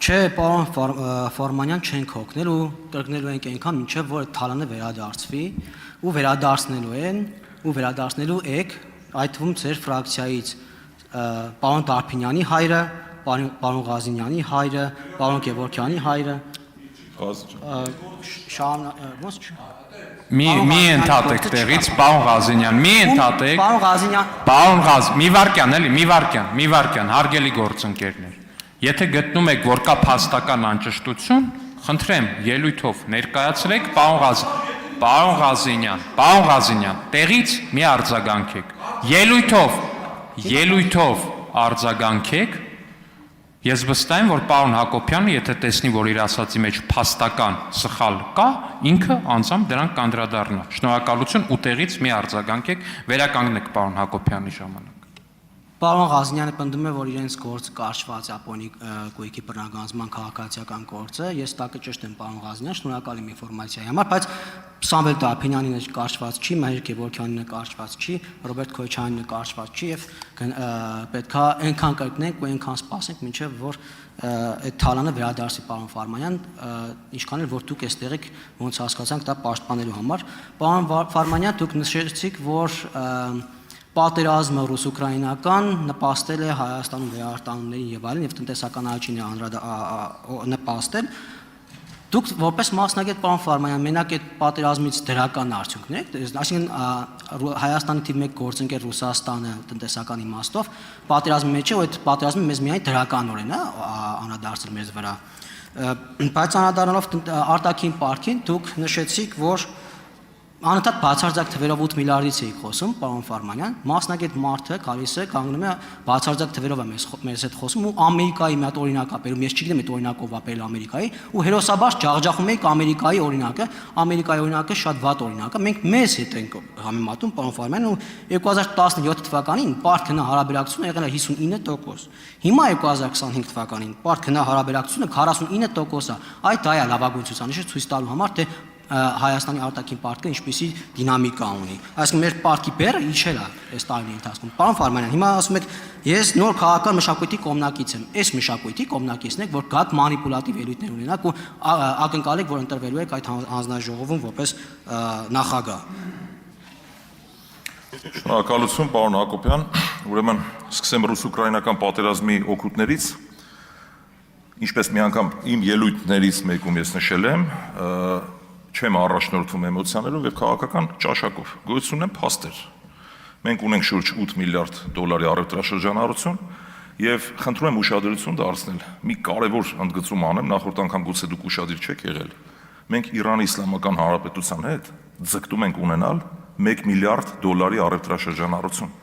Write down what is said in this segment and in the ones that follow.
Չէ, պարոն Ֆարմանյան չենք հոգնել ու կրկնելու ենք այնքան, մինչև որ թալանը վերադարձվի ու վերադարձնելու եք, այդ թվում ձեր ֆրակցիայից պարոն Տարփինյանի հայրը, պարոն Ղազինյանի հայրը, պարոն Գևորգյանի հայրը, Մի ընդհատեք տեղից, պարոն Ղազինյան, մի ընդհատեք, պարոն Ղազինյան, մի վարքյան, հարգելի գործընկերներ, եթե գտնում եք, որ կա փաստական անճշտություն, խնդրեմ, ելույթով ներկայացրեք, պարոն Ղազինյան, տեղից մի արձագանքեք, ելույթով արձագանքեք, ես վստահ եմ, որ պարոն Հակոբյանը, եթե տեսնի, որ իր ասացի մեջ փաստական սխալ կա, ինքը անձամբ դրանք կանդրադառնա։ Շնորհակալություն ու տեղից մի արձագանքեք, վերականգնեք պարոն Հակոբյանի ժամանակ։ Պարոն Ղազինյանը պնդում է, որ իրենց գործը կարճված է Ապոնի գույքի բռնագանձման քաղաքացիական գործը, ես տակը ճշտ եմ պարոն Ղազինյան, շնորհակալ եմ ինֆորմացիայի համար, բայց Սամվել Տարփինյանին կարճված չի, Մհեր Գևորգյանին կարճված չի, Ռոբերտ Քոյչյանին կարճված չի եւ պետքա այնքան կրկնենք ու այնքան սպասենք, մինչեւ որ այդ թալանը վերադարձի պարոն Ֆարմանյան, ինչքան էլ որ դուք այստեղ եք, ոնց հասկացանք, դա պաշտպանելու համար։ Պարոն Ֆարմանյան, դուք նշեցիք, որ պատերազմը ռուս-ուկրաինական նպաստել է Հայաստանում վերարտանումներին եւ այլն եւ տնտեսական աճին է նպաստել։ Դուք որպես մասնագետ պարոն Ֆարմանյան, մենակ այդ պատերազմից դրական արդյունքն եք, այսինքն Հայաստանի թիվ 1 գործընկեր Ռուսաստանը տնտեսական իմաստով պատերազմի մեջ է, ու այդ պատերազմը մեզ միայն դրականորեն է անդրադարձել մեզ վրա։ Բայց անդրադառնալով արտաքին պարքին, դուք նշեցիք, որ անընդհատ բացարձակ թվերով 8 միլիարդից էիք խոսում, պարոն Ֆարմանյան, մասնագետ մարդը գալիս է, կանգնում է բացարձակ թվերով է մեզ հետ խոսում ու Ամերիկայի մի հատ օրինակ է բերում, ես չգիտեմ այդ օրինակով է բերել Ամերիկայի, ու հերոսաբար ջախջախում էիք Ամերիկայի օրինակը շատ վատ օրինակ է, մենք մեզ հետ ենք համեմատում, պարոն Ֆարմանյան, ու 2017 թվականին պարկ գնա հարաբերակցությունը եղել է 59%, հիմա 2025 թվականին պարկ գնա հարաբերակցությունը 49% է, այդ դա է լավագույն ցուցանիշը ցույց տալու համար, թե Հայաստանի արտաքին պարտքը ինչպիսի դինամիկա ունի։ Այսինքն մեր պարտքի բեռը իջել է այս տարիների ընթացքում։ Պարոն Ֆարմանյան, հիմա ասում եք, ես նոր քաղաքական մշակույթի կողմնակից եմ։ Այս մշակույթի կողմնակիցն եք, որ գաք մանիպուլատիվ ելույթներ ունենաք ու ակնկալեք, որ ընտրվելու եք այդ հանձնաժողովում որպես նախագահ։ Շնորհակալություն, պարոն Հակոբյան։ Ուրեմն սկսեմ ռուս-ուկրաինական պատերազմի օգուտներից։ Ինչպես մի անգամ իմ ելույթներից մեկում ես նշել եմ, չեմ առաջնորդվում էմոցիաներով եւ քաղաքական ճաշակով։ Գույություն ունեմ փաստեր։ Մենք ունենք շուրջ 8 միլիարդ դոլարի առևտրաշրջանառություն եւ խնդրում եմ ուշադրություն դարձնել։ Մի կարևոր ընդգծում անեմ, նախորդ անգամ գուցե դուք ուշադիր չեք եղել։ Մենք Իրանի Իսլամական Հանրապետության հետ ձգտում ենք ունենալ 1 միլիարդ դոլարի առևտրաշրջանառություն։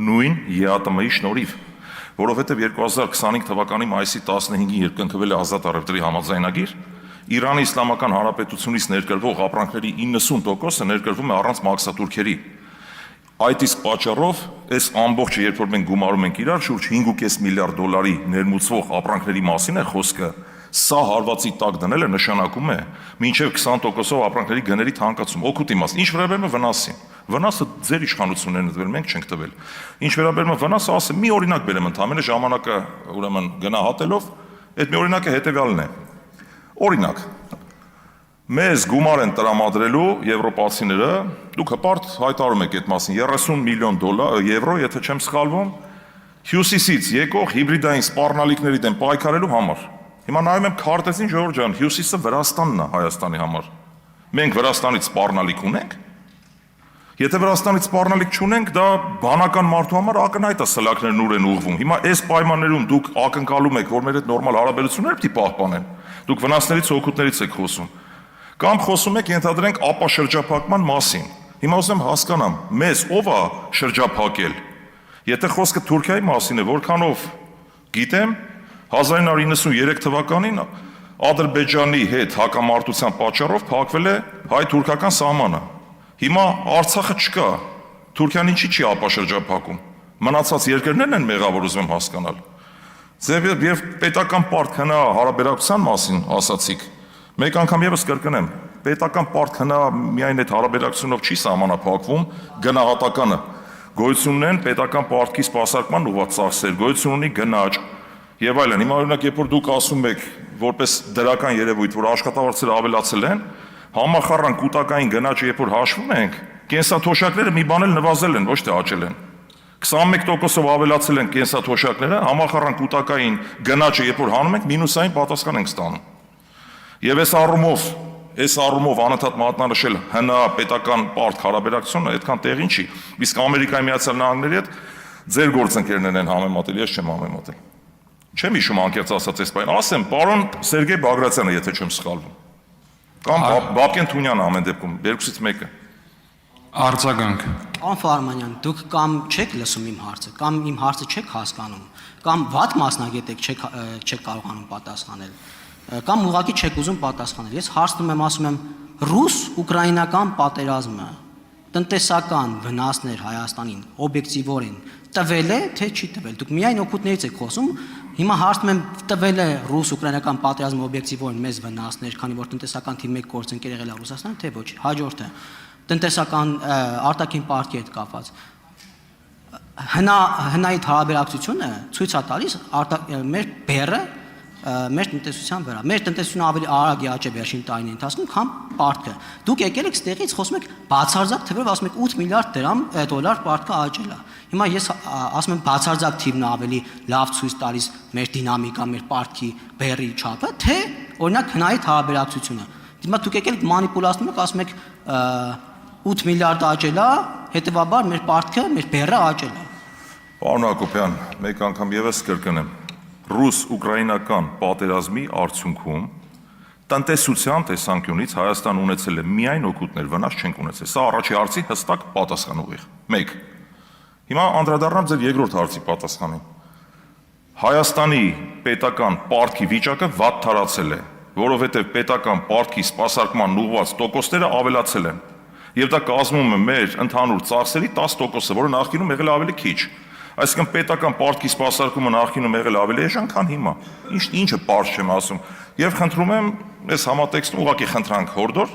Նույն ԵԱՏՄ-ի շնորհիվ, որովհետեւ 2025 թվականի մայիսի 15-ին երկնքվել է ազատ առևտրի համաձայնագիր, Իրանի Իսլամական Հանրապետությունից ներկրվող ապրանքների 90%-ը ներկրվում է առանց մաքսատուրքերի։ Այդ իսկ պատճառով այս ամբողջը, երբ որ մենք գումարում ենք իրար, շուրջ 5.5 միլիարդ դոլարի ներմուծվող ապրանքների մասին է խոսքը, սա հարվածի տակ դնելը նշանակում է մինչև 20%-ով ապրանքների գների թանկացում, օգուտի մաս։ Ինչ վերաբերում է վնասին, վնասը ձեր իշխանություններն են տվել, մենք չենք տվել։ Ինչ վերաբերում է վնասը, ասեմ, մի օրինակ բերեմ ընդհանրապես ժամանակը ուրեմն գնահատելով, այդ մի օրինակը հետևյալն է։ Օրինակ, մեզ գումար են տրամադրելու եվրոպացիները, դուք հպարտ հայտարարում եք այդ մասին, 30 միլիոն եվրո, եթե չեմ սխալվում, հյուսիսից եկող հիբրիդային սպառնալիքների դեմ պայքարելու համար։ Հիմա նայում եմ քարտեզին, Ժողովուրդ ջան, հյուսիսը Վրաստանն է Հայաստանի համար։ Մենք Վրաստանից սպառնալիք ունենք։ Եթե Վրաստանից սպառնալիք չունենք, դա բանական մարդու համար ակնհայտ է սլաքներն ուր են ուղղվում։ Հիմա այս պայմաններում դուք ակնկալում եք, որ մեր այդ նորմալ հարաբերությունները պիտի պահպանեն։ Դուք վնասներից ու օգուտներից եք խոսում։ Կամ խոսում եք, ենթադրենք, ապա շրջափակման մասին։ Հիմա ուզում եմ հասկանամ, մեզ ով է շրջափակել։ Եթե խոսքը Թուրքիայի մասին է, որքանով գիտեմ, 1993 թվականին Ադրբեջանի հետ հակամարտության պատճառով փակվել է հայ-թուրքական սահմանը։ Հիմա Արցախը չկա, Թուրքիան ինչի չի ապա շրջափակում։ Մնացած երկրներն են մեղավոր, ուզում եմ հասկանալ։ Եվ պետական պարտք հնա հարաբերակցության մասին ասացիք, մեկ անգամ եւս կրկնեմ, պետական պարտք հնա միայն այդ հարաբերակցությունով չի սահմանափակվում, գնահատականը գոյություն ունեն պետական պարտքի սպասարկման ուղղված ծախսեր, գոյություն ունի գնաճ եւ այլն։ Հիմա օրինակ, երբ որ դուք ասում եք որպես դրական երևույթ, որ աշխատավարձերը ավելացել են, համախառն կൂտակային գնաճը երբ որ հաշվում ենք, կենսաթոշակները մի բան էլ նվազել են, ոչ թե աճել են։ 21%-ով ավելացել են կենսաթոշակները, համախառն կൂտակային գնաճը երբ որ հանում ենք, մինուսային պատասխան ենք ստանում։ Եվ այս առումով անընդհատ մատնանշել ՀՆԱ պետական պարտք հարաբերակցությունը այդքան տեղին չի։ Իսկ Ամերիկայի Միացյալ Նահանգների հետ ձեր գործընկերներն են համեմատել, ես չեմ համեմատել։ Չեմ հիշում անկեղծ ասած այս բանը։ Ասեմ, պարոն Սերգեյ Բագրատյանը, եթե չեմ սխալվում։ Կամ Բաբկեն Թունյանը ամեն դեպքում, երկուսից մեկը։ Արձագանք։ Պարոն Ֆարմանյան, դուք կամ չեք լսում իմ հարցը, կամ իմ հարցը չեք հասկանում, կամ վատ մասնագետ եք, չեք կարողանում պատասխանել, կամ ուղղակի չեք ուզում պատասխանել։ Ես հարցնում եմ, ասում եմ, ռուս-ուկրաինական պատերազմը տնտեսական վնասներ Հայաստանին օբյեկտիվորեն տվել է, թե չի տվել։ Դուք միայն օգուտներից եք խոսում, հիմա հարցնում եմ, տվել է ռուս-ուկրաինական պատերազմը օբյեկտիվորեն մեծ վնասներ, քանի որ տնտեսական թիմի մեկ գործընկեր եղել է Ռուսաստանը, թե ոչ։ Հաջորդը տնտեսական արտաքին պարտքի հետ կապված հնայի հարաբերակցությունը ցույց է տալիս մեր բեռը մեր տնտեսության վրա։ Մեր տնտեսությունը ավելի արագ է աճել վերջին տարիների ընթացքում, քան պարտքը։ Դուք եկել եք ստեղից խոսում եք բացարձակ թվերով, ասում եք 8 միլիարդ դոլար պարտքը աճել է։ Հիմա ես ասում եմ բացարձակ թիվն է ավելի լավ ցույց տալիս մեր դինամիկա, մեր պարտքի բեռի չափը, թե օրինակ հնայի հարաբերակցությունը։ Հիմա դուք եկել եք մանիպուլացնում եք, ասում եք 8 միլիարդ աճել է, հետեւաբար մեր պարտքը, մեր բեռը աճել է։ Պարոն Հակոբյան, մեկ անգամ եւս կրկնեմ, ռուս-ուկրաինական պատերազմի արդյունքում տնտեսության տեսանկյունից Հայաստան ունեցել է միայն օգուտներ, վնաս չենք ունեցել։ Սա առաջի հարցի հստակ պատասխան ուղիղ։ 1. Հիմա անդրադառնամ ձեր երկրորդ հարցի պատասխանին։ Հայաստանի պետական պարտքի վիճակը վատ թարացել է, որովհետև պետական պարտքի սպասարկման ուղղված տոկոսները ավելացել են։ Եվ դա կազմում է մեր ընդհանուր ծախսերի 10%-ը, որը նախկինում եղել է ավելի քիչ։ Այսինքն պետական պարտքի սպասարկումը նախկինում եղել ավելի էժան, քան հիմա։ Ինչը պարզ չեմ ասում։ Եվ խնդրում եմ, այս համատեքստում ուղղակի խնդրանք հորդոր,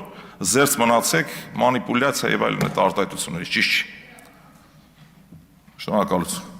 զերծ մնացեք մանիպուլյացիա եւ այլն այդ արտահայտություններից, ճիշտ չի։ Շնորհակալություն։